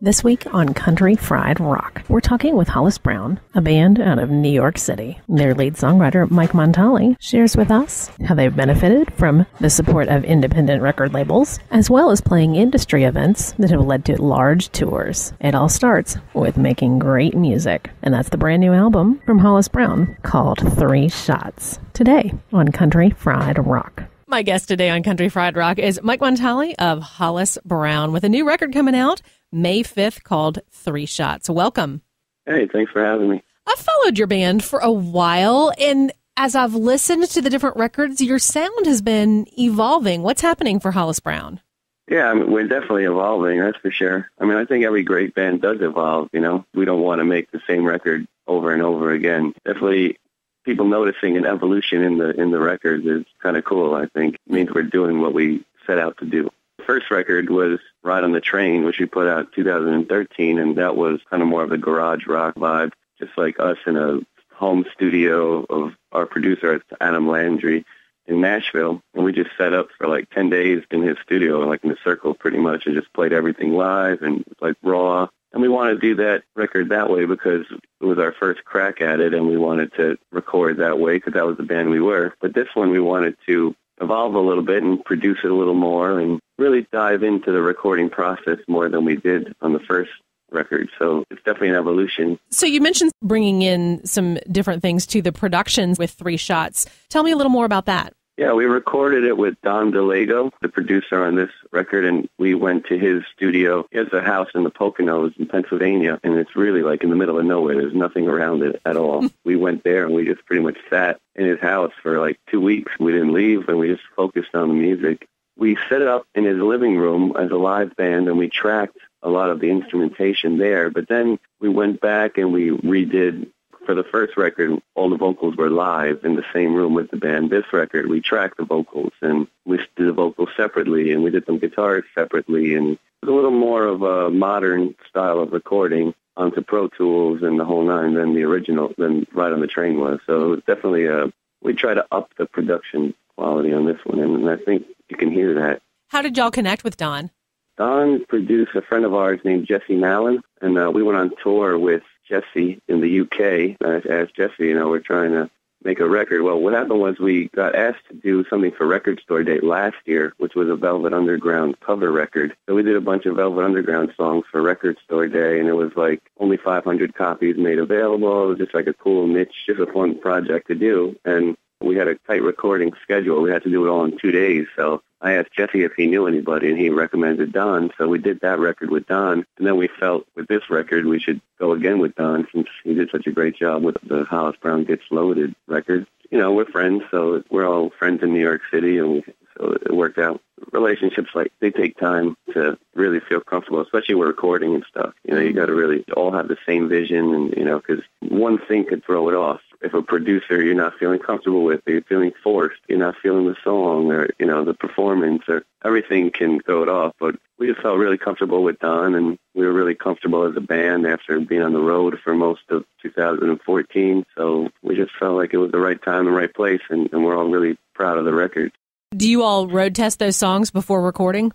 This week on Country Fried Rock, we're talking with Hollis Brown, a band out of New York City. Their lead songwriter, Mike Montale, shares with us how they've benefited from the support of independent record labels, as well as playing industry events that have led to large tours. It all starts with making great music, and that's the brand new album from Hollis Brown called 3 Shots. Today on Country Fried Rock. My guest today on Country Fried Rock is Mike Montale of Hollis Brown with a new record coming out May 5th called 3 Shots. Welcome. Hey, thanks for having me. I've followed your band for a while, and as I've listened to the different records, your sound has been evolving. What's happening for Hollis Brown? Yeah, I mean, we're definitely evolving, that's for sure. I mean, I think every great band does evolve, you know. We don't want to make the same record over and over again. Definitely people noticing an evolution in the records is kind of cool, I think. It means we're doing what we set out to do. The first record was Ride on the Train, which we put out in 2013, and that was kind of more of a garage rock vibe, just like us in a home studio of our producer, Adam Landry, in Nashville. And we just set up for like 10 days in his studio, like in a circle pretty much, and just played everything live and like raw. And we wanted to do that record that way because it was our first crack at it, and we wanted to record that way because that was the band we were. But this one we wanted to evolve a little bit and produce it a little more and really dive into the recording process more than we did on the first record. So it's definitely an evolution. So you mentioned bringing in some different things to the productions with 3 Shots. Tell me a little more about that. Yeah, we recorded it with Don DeLago, the producer on this record, and we went to his studio. He has a house in the Poconos in Pennsylvania, and it's really like in the middle of nowhere. There's nothing around it at all. We went there, and we just pretty much sat in his house for like 2 weeks. We didn't leave, and we just focused on the music. We set it up in his living room as a live band, and we tracked a lot of the instrumentation there. But then we went back and we redid. For the first record, all the vocals were live in the same room with the band. This record, we tracked the vocals, and we did the vocals separately, and we did some guitars separately, and it was a little more of a modern style of recording onto Pro Tools and the whole nine than the original, than Ride on the Train was. So it was definitely we try to up the production quality on this one, and I think you can hear that. How did y'all connect with Don? Don produced a friend of ours named Jesse Mallon, and we went on tour with Jesse in the UK. I asked Jesse, you know, we're trying to make a record. Well, what happened was we got asked to do something for Record Store Day last year, which was a Velvet Underground cover record. So we did a bunch of Velvet Underground songs for Record Store Day, and it was like only 500 copies made available. It was just like a cool niche, just a fun project to do. And we had a tight recording schedule. We had to do it all in 2 days. So I asked Jesse if he knew anybody, and he recommended Don. So we did that record with Don. And then we felt with this record we should go again with Don since he did such a great job with the Hollis Brown Gets Loaded record. You know, we're friends, so we're all friends in New York City, and so it worked out. Relationships, like, they take time to really feel comfortable, especially with recording and stuff. You know, you got to really all have the same vision, and, you know, because one thing could throw it off. If a producer you're not feeling comfortable with, or you're feeling forced, you're not feeling the song, or, you know, the performance, or everything can throw it off. But we just felt really comfortable with Don, and we were really comfortable as a band after being on the road for most of 2014. So we just felt like it was the right time and right place, and we're all really proud of the record. Do you all road test those songs before recording?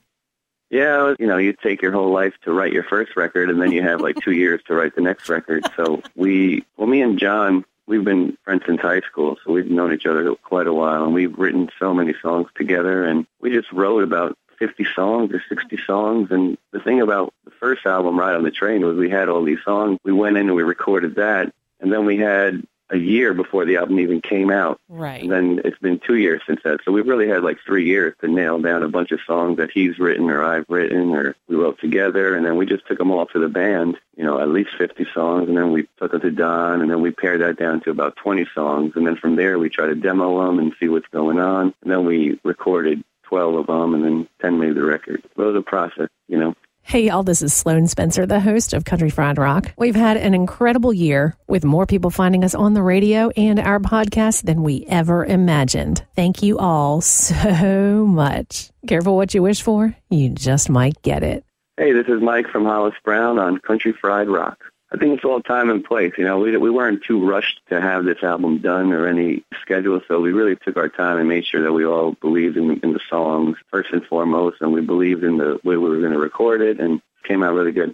Yeah, you know, you take your whole life to write your first record, and then you have like 2 years to write the next record. So me and John, we've been friends since high school, so we've known each other quite a while, and we've written so many songs together, and we just wrote about 50 songs or 60 songs. And the thing about the first album, Ride on the Train, was we had all these songs. We went in and we recorded that, and then we had a year before the album even came out. Right. And then it's been 2 years since that. So we've really had like 3 years to nail down a bunch of songs that he's written or I've written or we wrote together. And then we just took them all to the band, you know, at least 50 songs. And then we took them to Don, and then we pared that down to about 20 songs. And then from there, we try to demo them and see what's going on. And then we recorded 12 of them, and then 10 made the record. It was a process, you know. Hey, y'all, this is Sloan Spencer, the host of Country Fried Rock. We've had an incredible year with more people finding us on the radio and our podcast than we ever imagined. Thank you all so much. Careful what you wish for. You just might get it. Hey, this is Mike from Hollis Brown on Country Fried Rock. I think it's all time and place. You know, we weren't too rushed to have this album done or any schedule, so we really took our time and made sure that we all believed in the songs first and foremost, and we believed in the way we were going to record it, and it came out really good.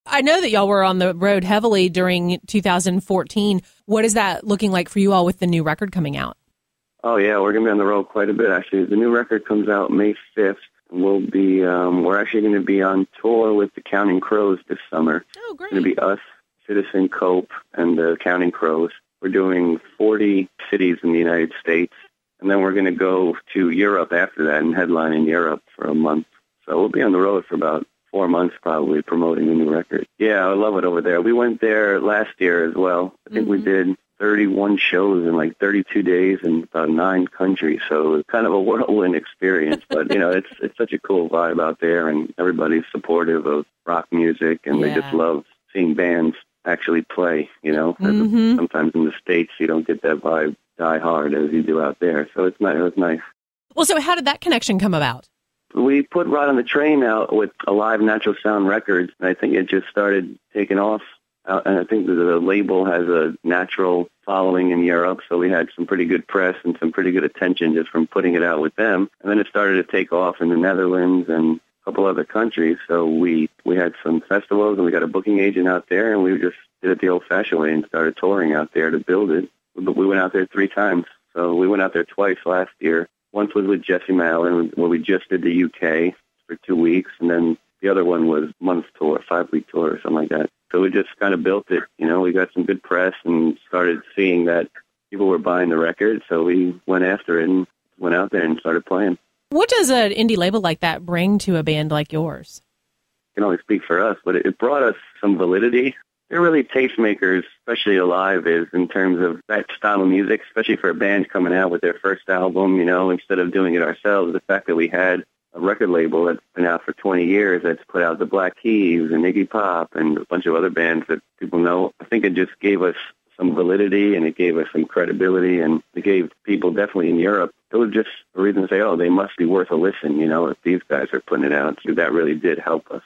I know that y'all were on the road heavily during 2014. What is that looking like for you all with the new record coming out? Oh, yeah, we're going to be on the road quite a bit, actually. The new record comes out May 5th. We're actually going to be on tour with the Counting Crows this summer. Oh, great. It's going to be us, Citizen Cope, and the Counting Crows. We're doing 40 cities in the United States, and then we're going to go to Europe after that and headline in Europe for a month. So we'll be on the road for about 4 months probably promoting the new record. Yeah, I love it over there. We went there last year as well. I think we did 31 shows in like 32 days in about 9 countries. So it's kind of a whirlwind experience. But, it's such a cool vibe out there, and everybody's supportive of rock music, and they just love seeing bands actually play, Sometimes in the States you don't get that vibe die hard as you do out there. So it was nice. Well, so how did that connection come about? We put Ride on the Train out with Alive Natural Sound Records, and I think it just started taking off. And I think the label has a natural following in Europe, so we had some pretty good press and some pretty good attention just from putting it out with them. And then it started to take off in the Netherlands and a couple other countries. So we had some festivals, and we got a booking agent out there, and we just did it the old-fashioned way and started touring out there to build it. But we went out there 3 times. So we went out there twice last year. Once was with Jesse Mallon, where we just did the UK for 2 weeks, and then the other one was month tour, 5-week tour or something like that. So we just kind of built it. We got some good press and started seeing that people were buying the record, so we went after it and went out there and started playing. What does an indie label like that bring to a band like yours? I can only speak for us, but it brought us some validity. They're really tastemakers, especially Alive is, in terms of that style of music, especially for a band coming out with their first album, instead of doing it ourselves. The fact that we had a record label that's been out for 20 years that's put out the Black Keys and Iggy Pop and a bunch of other bands that people know, I think it just gave us some validity, and it gave us some credibility, and it gave people definitely in Europe, it was just a reason to say, oh, they must be worth a listen, if these guys are putting it out. So that really did help us.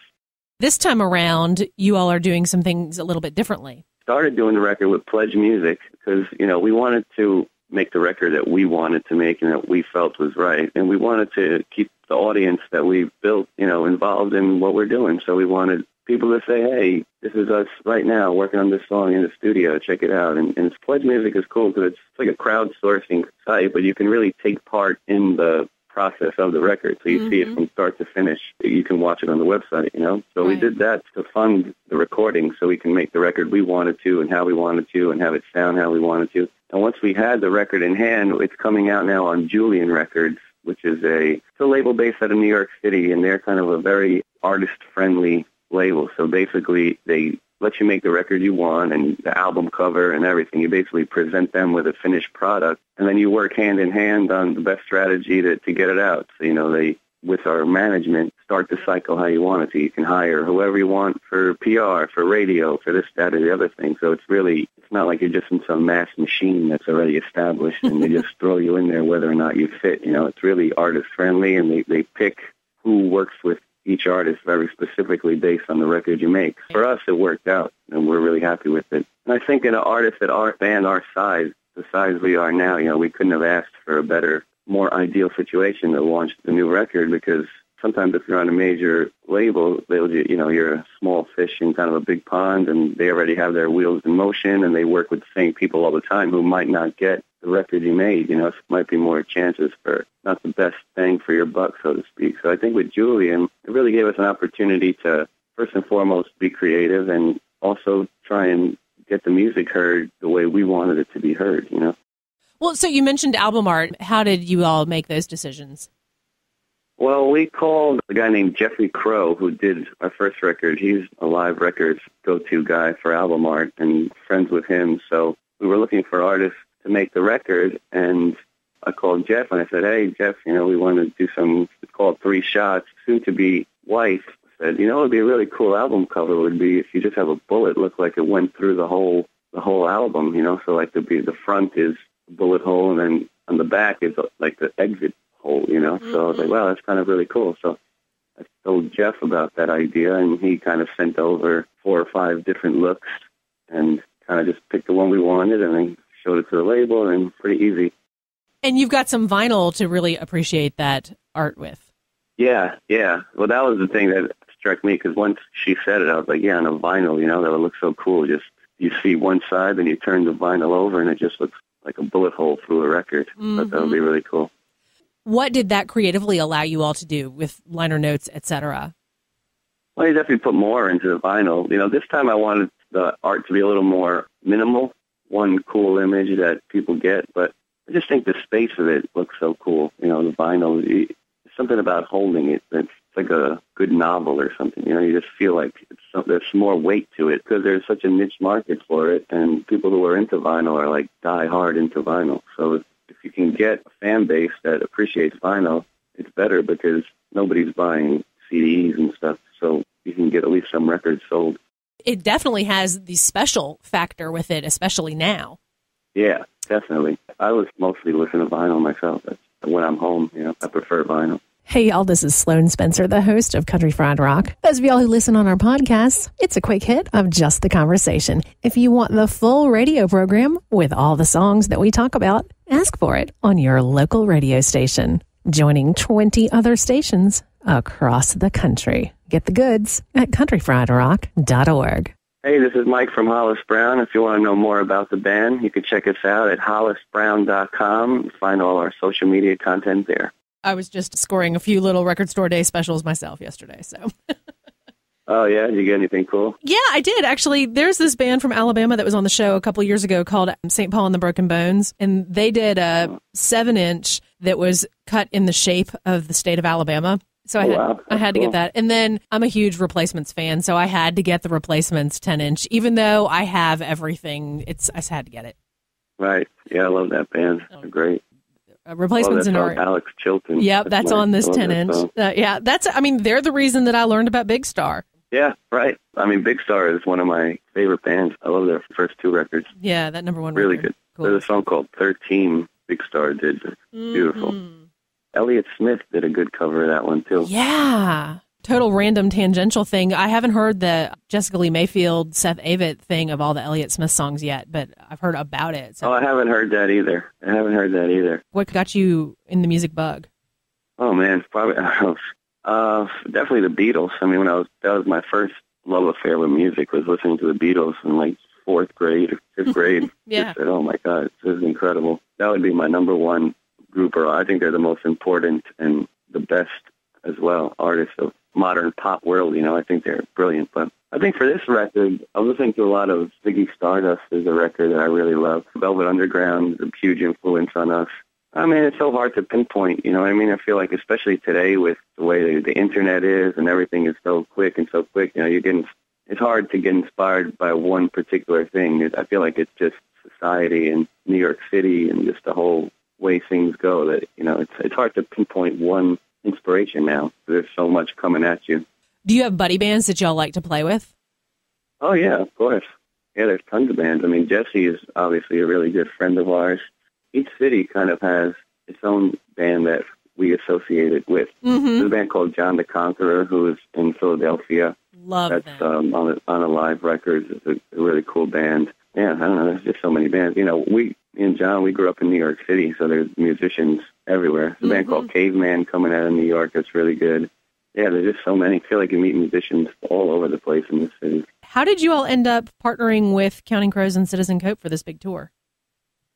This time around, you all are doing some things a little bit differently. Started doing the record with Pledge Music because, we wanted to make the record that we wanted to make and that we felt was right. And we wanted to keep the audience that we built, involved in what we're doing. So we wanted people to say, hey, this is us right now working on this song in the studio. Check it out. And Pledge Music is cool because it's like a crowdsourcing site, but you can really take part in the process of the record. So you see it from start to finish. You can watch it on the website, So we did that to fund the recording so we can make the record we wanted to and how we wanted to and have it sound how we wanted to. And once we had the record in hand, it's coming out now on Julian Records, which is it's a label based out of New York City, and they're kind of a very artist-friendly label. So basically, they let you make the record you want and the album cover and everything. You basically present them with a finished product, and then you work hand in hand on the best strategy to get it out. So, they, with our management, start the cycle how you want it to. You can hire whoever you want for PR, for radio, for this, that, or the other thing. So it's not like you're just in some mass machine that's already established and they just throw you in there whether or not you fit. It's really artist-friendly, and they pick who works with each artist very specifically based on the record you make. For us, it worked out, and we're really happy with it. And I think in an artist at our band, our size, the size we are now, we couldn't have asked for a better, more ideal situation to launch the new record, because sometimes if you're on a major label, you're a small fish in kind of a big pond, and they already have their wheels in motion, and they work with the same people all the time who might not get the record you made. So it might be more chances for not the best bang for your buck, so to speak. So I think with Julian, it really gave us an opportunity to, first and foremost, be creative and also try and get the music heard the way we wanted it to be heard, Well, so you mentioned album art. How did you all make those decisions? Well, we called a guy named Jeffrey Crow, who did our first record. He's a Live Records go-to guy for album art, and friends with him. So we were looking for artists to make the record, and I called Jeff, and I said, hey, Jeff, we want to do it's called 3 Shots. Soon-to-be wife said, it would be a really cool album cover would be if you just have a bullet look like it went through the whole album, so like the front is a bullet hole, and then on the back is like the exit hole, So I was like, wow, that's kind of really cool. So I told Jeff about that idea, and he kind of sent over 4 or 5 different looks and kind of just picked the one we wanted and then showed it to the label, and pretty easy. And you've got some vinyl to really appreciate that art with. Yeah. Well, that was the thing that struck me because once she said it, I was like, yeah, on a vinyl, that would look so cool. Just you see one side, then you turn the vinyl over, and it just looks like a bullet hole through a record. Mm-hmm. But that would be really cool. What did that creatively allow you all to do with liner notes, etc.? Well, you definitely put more into the vinyl. This time I wanted the art to be a little more minimal, one cool image that people get, but I just think the space of it looks so cool. The vinyl, there's something about holding it that's like a good novel or something. You just feel like there's more weight to it because there's such a niche market for it, and people who are into vinyl are like die hard into vinyl. So if you can get a fan base that appreciates vinyl, it's better because nobody's buying CDs and stuff, so you can get at least some records sold. It definitely has the special factor with it, especially now. Yeah, definitely. I was mostly listening to vinyl myself. That's when I'm home, I prefer vinyl. Hey, y'all, this is Sloan Spencer, the host of Country Fried Rock. Those of y'all who listen on our podcasts, it's a quick hit of just the conversation. If you want the full radio program with all the songs that we talk about, ask for it on your local radio station, joining 20 other stations across the country. Get the goods at countryfriedrock.org. Hey, this is Mike from Hollis Brown. If you want to know more about the band, you can check us out at hollisbrown.com. Find all our social media content there. I was just scoring a few little record store day specials myself yesterday, so. Oh, yeah? Did you get anything cool? Yeah, I did, actually. There's this band from Alabama that was on the show a couple years ago called St. Paul and the Broken Bones, and they did a 7-inch that was cut in the shape of the state of Alabama. So I had to get that. And then I'm a huge Replacements fan, so I had to get the Replacements 10-inch. Even though I have everything, I just had to get it. Right. Yeah, I love that band. They're great. Replacements in art. Alex Chilton. Yep, that's on this 10-inch. Yeah, they're the reason that I learned about Big Star. Yeah, right. Big Star is one of my favorite bands. I love their first 2 records. Yeah, that number 1 really record. Good. Cool. There's a song called 13 Big Star did. Beautiful. Elliott Smith did a good cover of that one, too. Yeah. Total random tangential thing. I haven't heard the Jessica Lee Mayfield, Seth Avett thing of all the Elliott Smith songs yet, but I've heard about it. So. Oh, I haven't heard that either. What got you in the music bug? Oh, man, probably definitely the Beatles. That was my first love affair with music, was listening to the Beatles in like 4th grade or 5th grade. Yeah. Just said, oh, my God, this is incredible. That would be my number one group, or I think they're the most important and the best as well artists of modern pop world. I think they're brilliant. But I think for this record, I was listening to a lot of Ziggy Stardust is a record that I really love. Velvet Underground is a huge influence on us. It's so hard to pinpoint, I feel like especially today with the way the internet is and everything is so quick, it's hard to get inspired by one particular thing. I feel like it's just society and New York City and just the whole way things go that, it's hard to pinpoint one inspiration now. There's so much coming at you. Do you have buddy bands that y'all like to play with? Oh, yeah, of course. Yeah, there's tons of bands. Jesse is obviously a really good friend of ours. Each city kind of has its own band that we associate it with. Mm-hmm. There's a band called John the Conqueror, who is in Philadelphia. Love That's them. On a Live Records. It's a really cool band. Yeah, I don't know. There's just so many bands. Me and John, we grew up in New York City, so there's musicians everywhere. There's a band called Caveman coming out of New York that's really good. Yeah, there's just so many. I feel like you meet musicians all over the place in this city. How did you all end up partnering with Counting Crows and Citizen Cope for this big tour?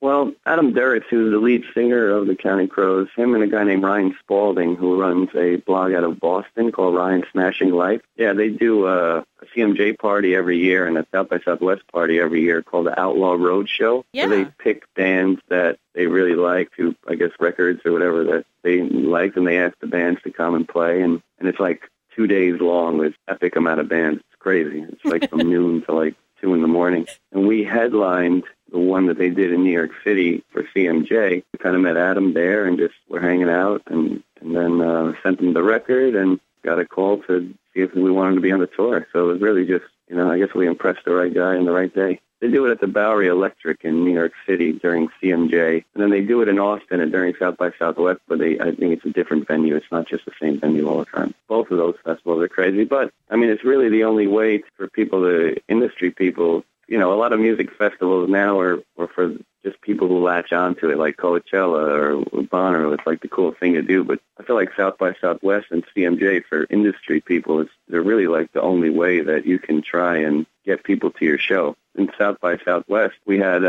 Well, Adam Duritz, who's the lead singer of the Counting Crows, him and a guy named Ryan Spalding, who runs a blog out of Boston called Ryan Smashing Life. Yeah, they do a CMJ party every year and a South by Southwest party every year called the Outlaw Road Show. Yeah. So they pick bands that they really like, to, I guess, records or whatever that they like, and they ask the bands to come and play. And it's like 2 days long with epic amount of bands. It's crazy. It's like from noon to like 2 in the morning. And we headlined the one that they did in New York City for CMJ. We kind of met Adam there and just were hanging out, and then sent him the record and got a call to see if we wanted to be on the tour. So it was really just, I guess we impressed the right guy on the right day. They do it at the Bowery Electric in New York City during CMJ, and then they do it in Austin and during South by Southwest, but I think it's a different venue. It's not just the same venue all the time. Both of those festivals are crazy, but, it's really the only way for people, industry people, a lot of music festivals now are for just people who latch onto it, like Coachella or Bonner. It's like the cool thing to do. But I feel like South by Southwest and CMJ for industry people, they're really like the only way that you can try and get people to your show. In South by Southwest, we had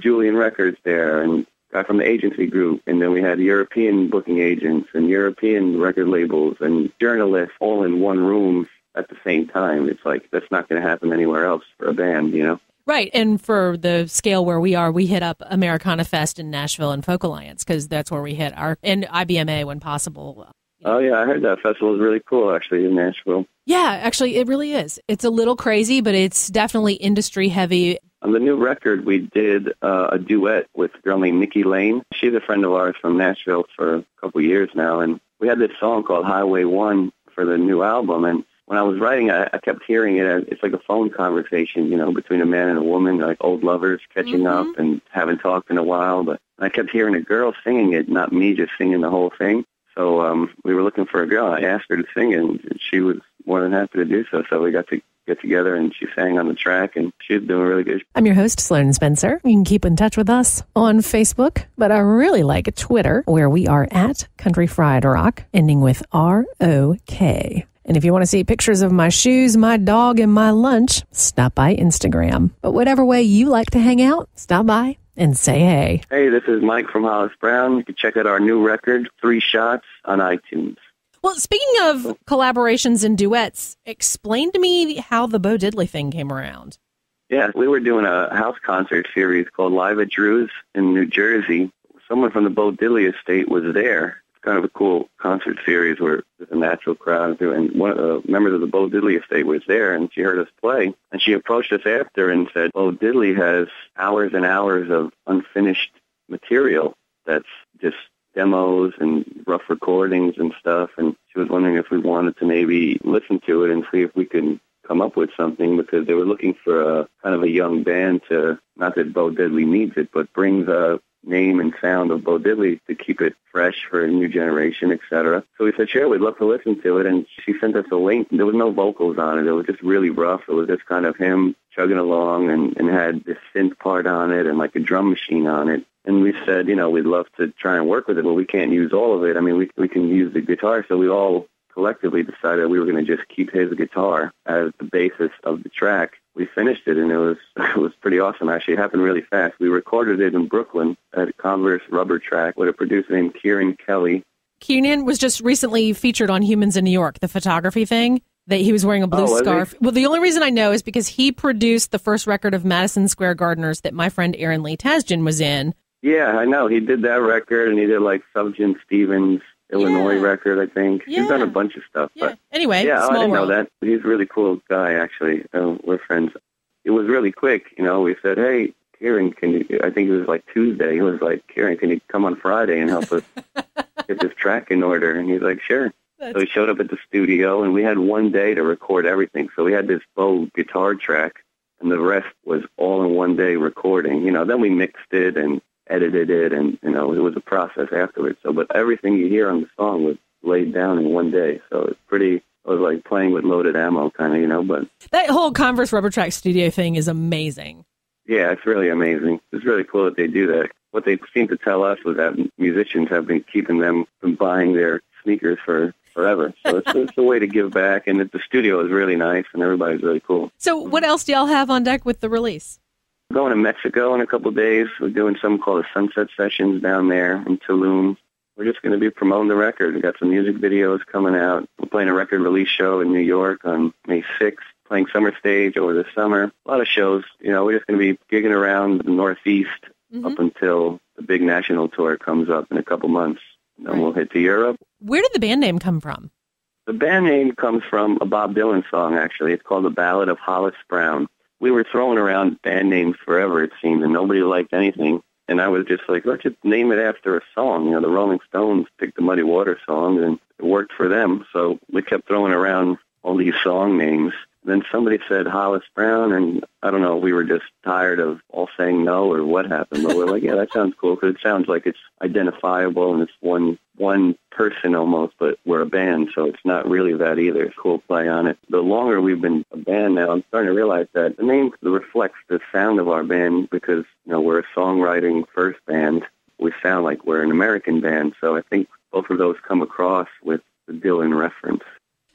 Julian Records there and guy from the agency group, and then we had European booking agents and European record labels and journalists all in one room at the same time. It's like that's not going to happen anywhere else for a band, Right, and for the scale where we are, we hit up Americana Fest in Nashville and Folk Alliance because that's where we hit and IBMA when possible. Oh, yeah, I heard that festival is really cool, actually, in Nashville. Yeah, actually, it really is. It's a little crazy, but it's definitely industry heavy. On the new record, we did a duet with a girl named Nikki Lane. She's a friend of ours from Nashville for a couple years now, and we had this song called Highway 1 for the new album, and when I was writing, I kept hearing it. It's like a phone conversation, between a man and a woman, like old lovers catching up and haven't talked in a while. But I kept hearing a girl singing it, not me just singing the whole thing. So we were looking for a girl. I asked her to sing it, and she was more than happy to do so. So we got to get together, and she sang on the track, and she's doing really good. I'm your host, Sloan Spencer. You can keep in touch with us on Facebook, but I really like Twitter, where we are at Country Fried Rock, ending with ROK. And if you want to see pictures of my shoes, my dog, and my lunch, stop by Instagram. But whatever way you like to hang out, stop by and say hey. Hey, this is Mike from Hollis Brown. You can check out our new record, 3 Shots, on iTunes. Well, speaking of collaborations and duets, explain to me how the Bo Diddley thing came around. Yeah, we were doing a house concert series called Live at Drew's in New Jersey. Someone from the Bo Diddley estate was there. Kind of a cool concert series where there's a natural crowd, and one of the members of the Bo Diddley estate was there, and she heard us play, and she approached us after and said, Bo Diddley has hours and hours of unfinished material that's just demos and rough recordings and stuff, and she was wondering if we wanted to maybe listen to it and see if we could come up with something, because they were looking for a kind of a young band to, not that Bo Diddley needs it, but bring the name and sound of Bo Diddley to keep it fresh for a new generation, etc. So we said, sure, we'd love to listen to it, and she sent us a link. There was no vocals on it. It was just really rough. It was just kind of him chugging along and had this synth part on it and like a drum machine on it. And we said, we'd love to try and work with it, but we can't use all of it. I mean, we can use the guitar, so we all collectively decided we were going to just keep his guitar as the basis of the track. We finished it, and it was pretty awesome, actually. It happened really fast. We recorded it in Brooklyn at Converse Rubber Track with a producer named Kieran Kelly. Kieran was just recently featured on Humans in New York, the photography thing, that he was wearing a blue scarf. Well, the only reason I know is because he produced the first record of Madison Square Gardeners that my friend Aaron Lee Tasjan was in. Yeah, I know. He did that record, and he did like Subjan Stevens' Illinois record, I think. Yeah. He's done a bunch of stuff. Yeah. But anyway, I small didn't world. know that. He's a really cool guy, actually. We're friends. It was really quick. We said, hey, Kieran, I think it was like Tuesday. He was like, Kieran, can you come on Friday and help us get this track in order? And he's like, sure. So he showed up at the studio, and we had one day to record everything. So we had this Bo guitar track, and the rest was all in one day recording. Then we mixed it and edited it, and, it was a process afterwards. So, but everything you hear on the song was laid down in one day. So it was like playing with loaded ammo, kind of, but That whole Converse Rubber Track studio thing is amazing. yeah, it's really amazing. It's really cool that they do that. What they seem to tell us was that musicians have been keeping them from buying their sneakers for forever. So it's a way to give back, and the studio is really nice, and everybody's really cool. So what else do y'all have on deck with the release? We're going to Mexico in a couple of days. We're doing something called the Sunset Sessions down there in Tulum. We're just going to be promoting the record. We got some music videos coming out. We're playing a record release show in New York on May 6th, playing Summer Stage over the summer. A lot of shows. We're just going to be gigging around the Northeast up until the big national tour comes up in a couple months. Then we'll hit to Europe. Where did the band name come from? The band name comes from a Bob Dylan song, actually. It's called The Ballad of Hollis Brown. We were throwing around band names forever, it seemed, and nobody liked anything. And I was just like, let's just name it after a song. The Rolling Stones picked the Muddy Water song, and it worked for them. So we kept throwing around all these song names. Then somebody said Hollis Brown, and I don't know, we were just tired of all saying no or what happened, but we're like, yeah, that sounds cool, because it sounds like it's identifiable and it's one person almost, but we're a band, so it's not really that either. It's a cool play on it. The longer we've been a band now, I'm starting to realize that the name reflects the sound of our band, because, you know, we're a songwriting first band. We sound like we're an American band, so I think both of those come across with the Dylan reference.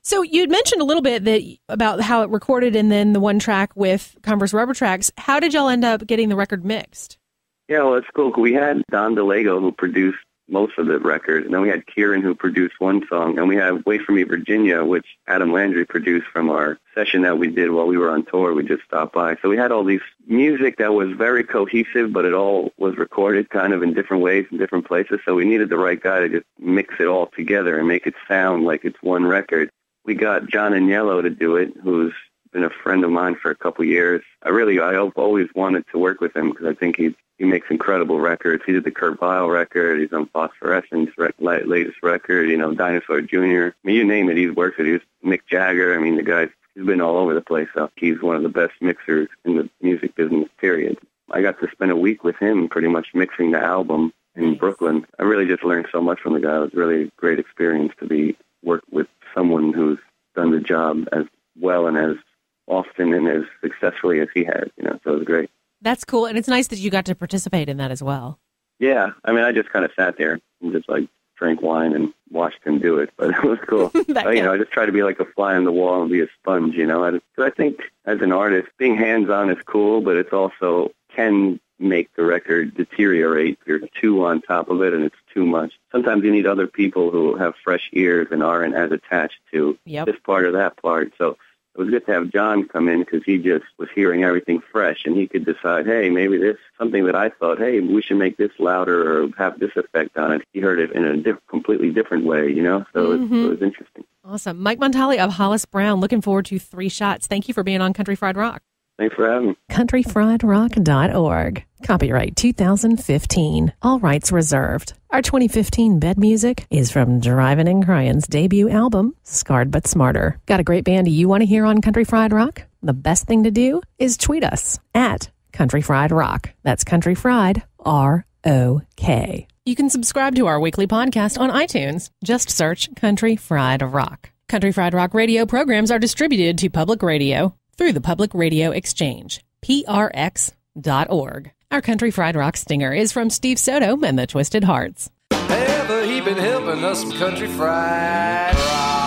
So you'd mentioned a little bit about how it recorded and then the one track with Converse Rubber Tracks. How did y'all end up getting the record mixed? Yeah, well, it's cool. We had Don DeLego, who produced most of the record, and then we had Kieran, who produced one song, and we had Wait For Me, Virginia, which Adam Landry produced from our session that we did while we were on tour. We just stopped by. So we had all these music that was very cohesive, but it all was recorded kind of in different ways in different places, so we needed the right guy to just mix it all together and make it sound like it's one record. We got John Agnello to do it, who's been a friend of mine for a couple years. I always wanted to work with him, because I think he makes incredible records. He did the Kurt Vile record. He's on Phosphorescence, latest record, you know, Dinosaur Jr. I mean, you name it, he's worked with. He's Mick Jagger. I mean, the guy's he's been all over the place. So he's one of the best mixers in the music business, period. I got to spend a week with him pretty much mixing the album in Brooklyn. I really just learned so much from the guy. It was really a great experience to work with someone who's done the job as well and as often and as successfully as he has, you know, so it was great. That's cool, and it's nice that you got to participate in that as well. Yeah, I mean, I just kind of sat there and just, like, drank wine and watched him do it, but it was cool. I just try to be like a fly on the wall and be a sponge, you know. I think as an artist, being hands-on is cool, but it's also can make the record deteriorate if you're too on top of it and it's too much. Sometimes you need other people who have fresh ears and aren't as attached to this part or that part. So it was good to have John come in, because he just was hearing everything fresh, and he could decide, hey, maybe this something that I thought, hey, we should make this louder or have this effect on it. He heard it in a completely different way, you know, so it was interesting. Awesome. Mike Montale of Hollis Brown, looking forward to 3 Shots. Thank you for being on Country Fried Rock. Thanks for having me. CountryFriedRock.org. Copyright 2015. All rights reserved. Our 2015 bed music is from Drivin' and Cryin's debut album, Scarred But Smarter. Got a great band you want to hear on Country Fried Rock? The best thing to do is tweet us at Country Fried Rock. That's Country Fried, R-O-K. You can subscribe to our weekly podcast on iTunes. Just search Country Fried Rock. Country Fried Rock radio programs are distributed to public radio through the Public Radio Exchange, prx.org. Our Country Fried Rock stinger is from Steve Soto and the Twisted Hearts. Ever he been helping us some Country Fried Rock.